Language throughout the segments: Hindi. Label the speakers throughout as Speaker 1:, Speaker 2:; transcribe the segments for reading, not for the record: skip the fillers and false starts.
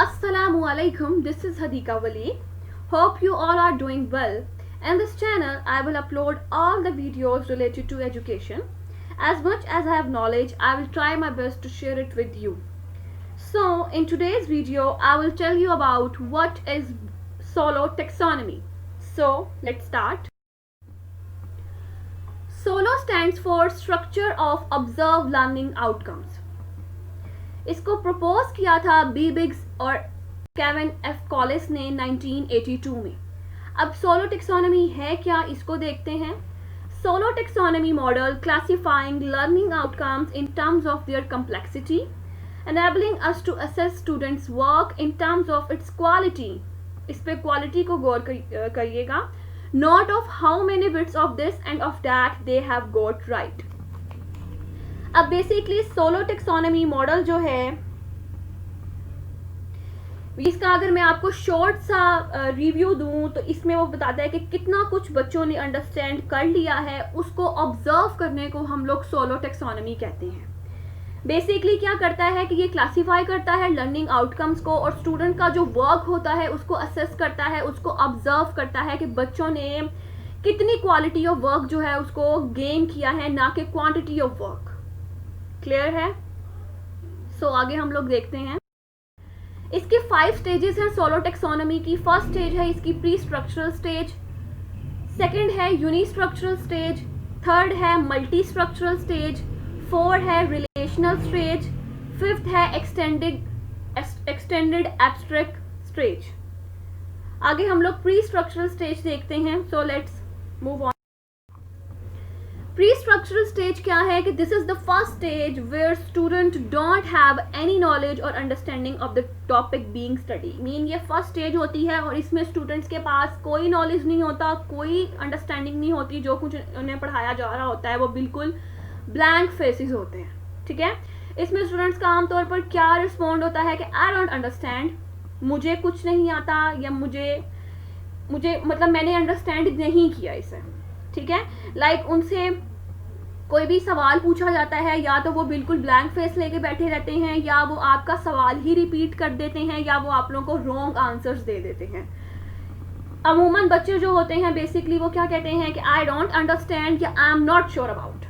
Speaker 1: Assalamu alaikum, this is Hadika Wali. Hope you all are doing well. In this channel, I will upload all the videos related to education. As much as I have knowledge, I will try my best to share it with you. So, in today's video, I will tell you about what is Solo taxonomy. So, let's start. Solo stands for Structure of Observed Learning Outcomes. इसको प्रपोज किया था बी बिग्स और केविन एफ कॉलिस ने 1982 में. अब सोलो टेक्सोनॉमी है क्या, इसको देखते हैं. SOLO taxonomy model classifying learning outcomes in terms of their complexity, enabling us to assess students work in terms of its quality. इस पे क्वालिटी को गौर करिएगा, not of how many bits of this and of that they have got right. अब बेसिकली सोलो टेक्सोनॉमी मॉडल जो है, इसका अगर मैं आपको शॉर्ट सा रिव्यू दूं तो इसमें वो बताता है कि कितना कुछ बच्चों ने अंडरस्टैंड कर लिया है, उसको ऑब्जर्व करने को हम लोग सोलो टेक्सोनॉमी कहते हैं. बेसिकली क्या करता है कि ये क्लासिफाई करता है लर्निंग आउटकम्स को और स्टूडेंट का जो वर्क होता है उसको असेस करता है, उसको ऑब्जर्व करता है कि बच्चों ने कितनी क्वालिटी ऑफ वर्क जो है उसको गेन किया है, ना कि क्वांटिटी ऑफ वर्क. क्लियर है? सो आगे हम लोग देखते हैं. इसके 5 स्टेजेस हैं सोलो टेक्सोनॉमी की. फर्स्ट स्टेज है इसकी प्री स्ट्रक्चरल स्टेज, सेकंड है यूनिस्ट्रक्चरल स्टेज, थर्ड है मल्टी स्ट्रक्चरल स्टेज, 4 है रिलेशनल स्टेज, 5th है एक्सटेंडेड एब्स्ट्रैक्ट स्टेज. आगे हम लोग प्री स्ट्रक्चरल स्टेज देखते हैं. So let's move on. Pre-structural stage क्या है कि this is the first stage where student don't have any knowledge or understanding of the topic being studied. Mean ये फर्स्ट स्टेज होती है और इसमें स्टूडेंट्स के पास कोई नॉलेज नहीं होता, कोई अंडरस्टैंडिंग नहीं होती, जो कुछ उन्हें पढ़ाया जा रहा होता है वो बिल्कुल ब्लैंक फेसेस होते हैं. ठीक है, इसमें स्टूडेंट्स का आमतौर पर क्या रिस्पॉन्ड होता है कि आई डोंट अंडरस्टैंड, मुझे कुछ नहीं आता, या मुझे मतलब मैंने अंडरस्टैंड नहीं किया इसे. ठीक है, लाइक उनसे कोई भी सवाल पूछा जाता है या तो वो बिल्कुल ब्लैंक फेस लेके बैठे रहते हैं, या वो आपका सवाल ही रिपीट कर देते हैं, या वो आप लोगों को रॉन्ग आंसर्स दे देते हैं. अमूमन बच्चे जो होते हैं बेसिकली वो क्या कहते हैं कि आई डोंट अंडरस्टैंड या I am not sure about.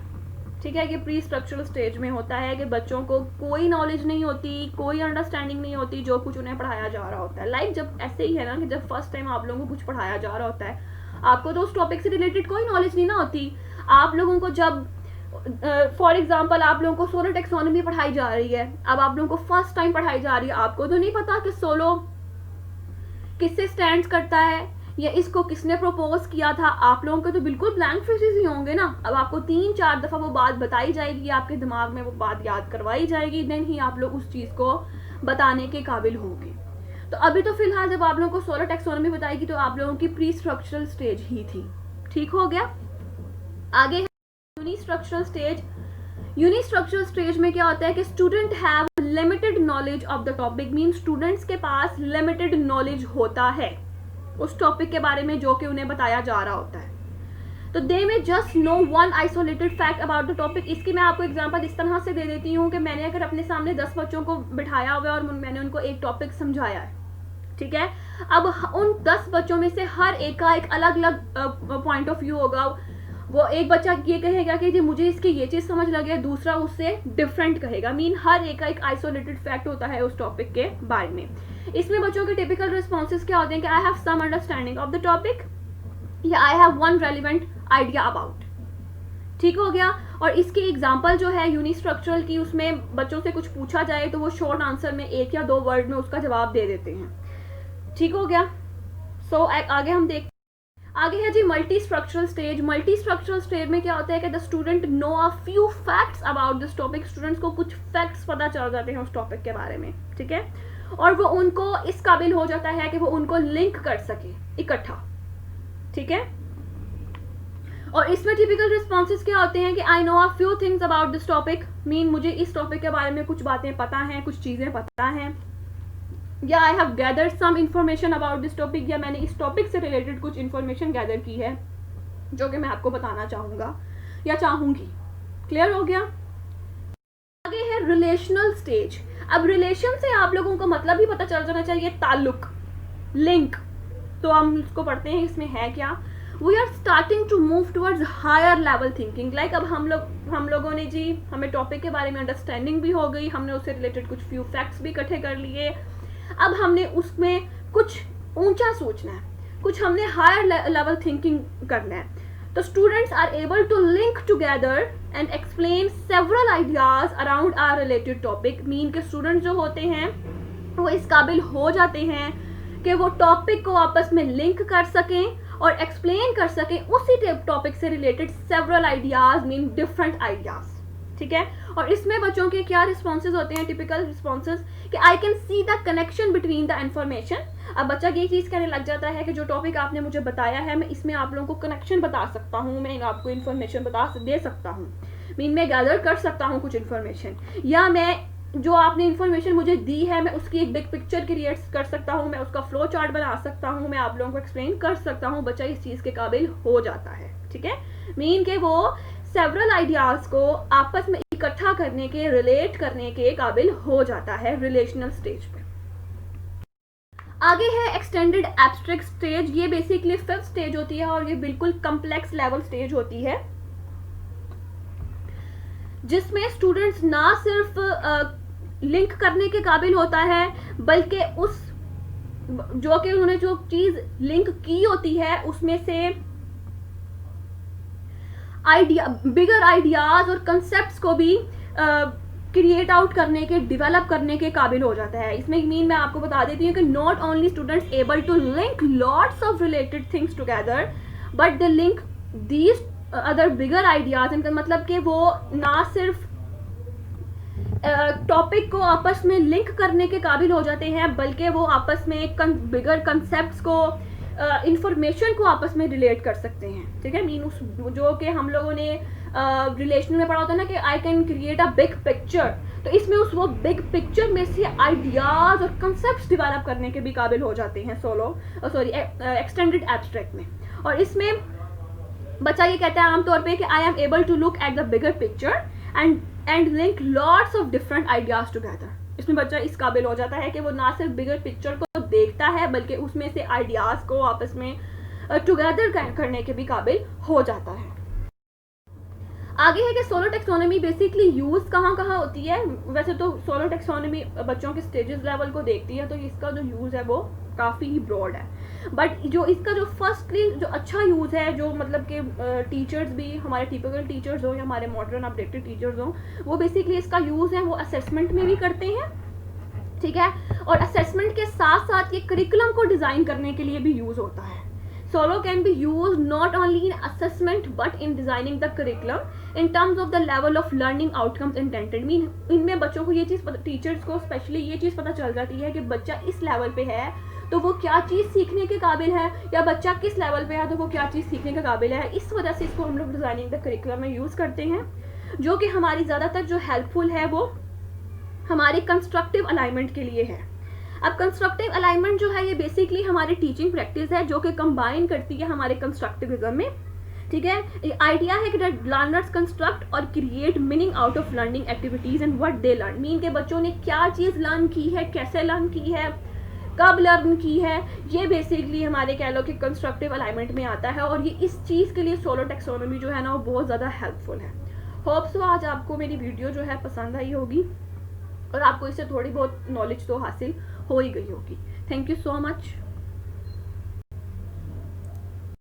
Speaker 1: ठीक है, ये प्री स्ट्रक्चरल स्टेज में होता है कि बच्चों को कोई नॉलेज नहीं होती, कोई अंडरस्टैंडिंग नहीं होती जो कुछ उन्हें पढ़ाया जा रहा होता है. लाइक जब ऐसे ही है ना कि जब फर्स्ट टाइम आप लोगों को कुछ पढ़ाया जा रहा होता है, आपको तो उस टॉपिक से रिलेटेड कोई नॉलेज नहीं ना होती. आप लोगों को जब फॉर एग्जाम्पल आप लोगों को सोलो टेक्सोनॉमी पढ़ाई जा रही है, अब आप लोगों को फर्स्ट टाइम पढ़ाई जा रही है, आपको तो नहीं पता कि सोलो किससे स्टैंड करता है या इसको किसने प्रपोज किया था. आप लोगों के तो बिल्कुल ब्लैंक फेसेस ही होंगे ना. अब आपको 3-4 दफा वो बात बताई जाएगी, आपके दिमाग में वो बात याद करवाई जाएगी, देन ही आप लोग उस चीज को बताने के काबिल होंगे. तो अभी तो फिलहाल जब आप लोगों को सोलो टेक्सोनॉमी बताएगी तो आप लोगों की प्री स्ट्रक्चरल स्टेज ही थी. ठीक हो गया. आगे यूनिस्ट्रक्चरल स्टेज. यूनिस्ट्रक्चरल स्टेज में क्या होता है कि student have limited knowledge of the topic, mean students के पास लिमिटेड नॉलेज होता है उस टॉपिक के बारे में जो कि उन्हें बताया जा रहा होता है. तो they may just know one isolated fact about the topic. इसकी मैं आपको एग्जांपल इस तरह से दे देती हूँ कि मैंने अगर अपने सामने 10 बच्चों को बिठाया हुआ है और मैंने उनको एक टॉपिक समझाया है, ठीक है, अब उन 10 बच्चों में से हर एक का एक अलग अलग पॉइंट ऑफ व्यू होगा. वो एक बच्चा ये कहेगा कि जी मुझे इसकी ये चीज़ समझ लगे, दूसरा उससे डिफरेंट कहेगा. मीन हर एक का एक आइसोलेटेड फैक्ट होता है उस टॉपिक के बारे में. इसमें बच्चों के टिपिकल रिस्पॉन्सेज क्या होते हैं कि I have some understanding of the topic, या I have one relevant idea about. ठीक हो गया. और इसकी एग्जाम्पल जो है यूनिस्ट्रक्चरल की, उसमें बच्चों से कुछ पूछा जाए तो वो शॉर्ट आंसर में 1 या 2 वर्ड में उसका जवाब दे देते हैं. ठीक हो गया. सो आगे हम देखते. आगे है जी multi structural stage. Multi structural stage में क्या होता है कि the student know a few facts about this topic. Students को कुछ फैक्ट्स पता चल जाते हैं उस टॉपिक के बारे में. ठीक है, और वो उनको इस काबिल हो जाता है कि वो उनको लिंक कर सके इकट्ठा. ठीक है, और इसमें टिपिकल रिस्पॉन्सेज क्या होते हैं कि I know a few things about this topic, mean मुझे इस टॉपिक के बारे में कुछ बातें पता हैं, कुछ चीज़ें पता हैं, या I have gathered some information about this topic, या मैंने इस टॉपिक से रिलेटेड कुछ इंफॉर्मेशन गैदर की है जो कि मैं आपको बताना चाहूँगा या चाहूँगी. क्लियर हो गया. आगे है रिलेशनल स्टेज. अब रिलेशन से आप लोगों को मतलब ही पता चल जाना चाहिए, ताल्लुक, लिंक। तो हम इसको पढ़ते हैं, इसमें है क्या, we are starting to move towards higher level thinking. Like अब हम लोगों ने जी, हमें टॉपिक के बारे में अंडरस्टैंडिंग भी हो गई, हमने उससे रिलेटेड कुछ फ्यू फैक्ट्स भी इकट्ठे कर लिए। अब हमने उसमें कुछ ऊंचा सोचना है, कुछ हमने हायर लेवल थिंकिंग करना है। तो students are able to link together and explain several ideas around are related topic. Mean के स्टूडेंट्स जो होते हैं वो इस काबिल हो जाते हैं कि वो टॉपिक को आपस में लिंक कर सकें और एक्सप्लेन कर सकें उसी टॉपिक से related several ideas, mean different ideas. ठीक है, और इसमें बच्चों के क्या रिस्पॉन्सेज होते हैं, टिपिकल रिस्पॉन्सेज, कि I can see the connection between the information. अब बच्चा ये चीज़ कहने लग जाता है कि जो टॉपिक आपने मुझे बताया है, मैं इसमें आप लोगों को कनेक्शन बता सकता हूँ, मैं आपको इन्फॉर्मेशन दे सकता हूँ, मीन मैं गैदर कर सकता हूँ कुछ इन्फॉर्मेशन, या मैं जो आपने इन्फॉर्मेशन मुझे दी है मैं उसकी एक बिग पिक्चर क्रिएट कर सकता हूँ, मैं उसका फ्लो चार्ट बना सकता हूँ, मैं आप लोगों को एक्सप्लेन कर सकता हूँ। बच्चा इस चीज़ के काबिल हो जाता है। ठीक है, मीन के वो सेवरल आइडियाज को आपस में इकट्ठा करने के, रिलेट करने के काबिल हो जाता है रिलेशनल स्टेज पे। आगे है एक्सटेंडेड एब्स्ट्रैक्ट स्टेज। ये बेसिकली 5th स्टेज होती है और ये बिल्कुल कम्प्लेक्स लेवल स्टेज होती है, जिसमें स्टूडेंट्स ना सिर्फ लिंक करने के काबिल होता है, बल्कि उस जो कि उन्होंने जो चीज लिंक की होती है उसमें से आइडिया, बिगर आइडियाज और कंसेप्ट्स को भी क्रिएट आउट करने के, डेवलप करने के काबिल हो जाता है। इसमें मीन मैं आपको बता देती हूँ कि not only students able to link lots of related things together, but they link these other bigger ideas. इनका मतलब कि वो ना सिर्फ टॉपिक को आपस में लिंक करने के काबिल हो जाते हैं, बल्कि वो आपस में बिगर कंसेप्ट्स को, इंफॉर्मेशन को आपस में रिलेट कर सकते हैं। ठीक है, मीन उस जो कि हम लोगों ने रिलेशन में पढ़ा होता है ना कि I can create a big picture, तो इसमें उस वो बिग पिक्चर में से आइडियाज और कंसेप्ट्स डेवलप करने के भी काबिल हो जाते हैं एक्सटेंडेड एब्स्ट्रैक्ट में। और इसमें बच्चा ये कहता है आमतौर पे कि I am able to look at the bigger picture and link lots of different ideas together. इसमें बच्चा इस काबिल हो जाता है कि वो ना सिर्फ बिगर पिक्चर को देखता है, बल्कि उसमें से आइडियाज को आपस में टुगेदर करने के भी काबिल हो जाता है। आगे है कि सोलो टेक्सोनॉमी बेसिकली यूज कहाँ कहाँ होती है। वैसे तो सोलो टेक्सोनॉमी बच्चों के स्टेजेस लेवल को देखती है, तो इसका जो यूज है वो काफ़ी ही ब्रॉड है, बट जो इसका जो फर्स्टली जो अच्छा यूज़ है, जो मतलब कि टीचर्स भी हमारे टिपिकल टीचर्स हो या हमारे मॉडर्न अपडेटेड टीचर्स हो, वो बेसिकली इसका यूज़ है वो असेसमेंट में भी करते हैं। ठीक है, और असेसमेंट के साथ साथ ये करिकुलम को डिज़ाइन करने के लिए भी यूज़ होता है। Solo can be used not only in assessment but in designing the curriculum in terms of the level of learning outcomes intended. Mean इनमें बच्चों को ये चीज़, टीचर्स को स्पेशली ये चीज़ पता चल जाती है कि बच्चा इस लेवल पे है तो वो क्या चीज़ सीखने के काबिल है, या बच्चा किस लेवल पे है तो वो क्या चीज़ सीखने के काबिल है। इस वजह से इसको हम लोग डिज़ाइनिंग द करिकुलम में यूज़ करते हैं, जो कि हमारी ज़्यादातर जो हेल्पफुल है वो हमारे कंस्ट्रक्टिव अलाइनमेंट के लिए है। अब कंस्ट्रक्टिव अलाइनमेंट जो है ये बेसिकली हमारी टीचिंग प्रैक्टिस है, जो कि कंबाइन करती है हमारे कंस्ट्रक्टिविज्म में। ठीक है, आइडिया है कि लर्नर्स कंस्ट्रक्ट और create meaning out of learning activities and what they learn. Mean के बच्चों ने क्या चीज़ लर्न की है, कैसे लर्न की है, कब लर्न की है, ये बेसिकली हमारे कह लो कि कंस्ट्रक्टिव अलाइनमेंट में आता है। और ये इस चीज़ के लिए सोलो टेक्सोनॉमी जो है ना वो बहुत ज़्यादा हेल्पफुल है। होप सो आज आपको मेरी वीडियो जो है पसंद आई होगी और आपको इससे थोड़ी बहुत नॉलेज तो हासिल हो ही गई होगी। Thank you so much.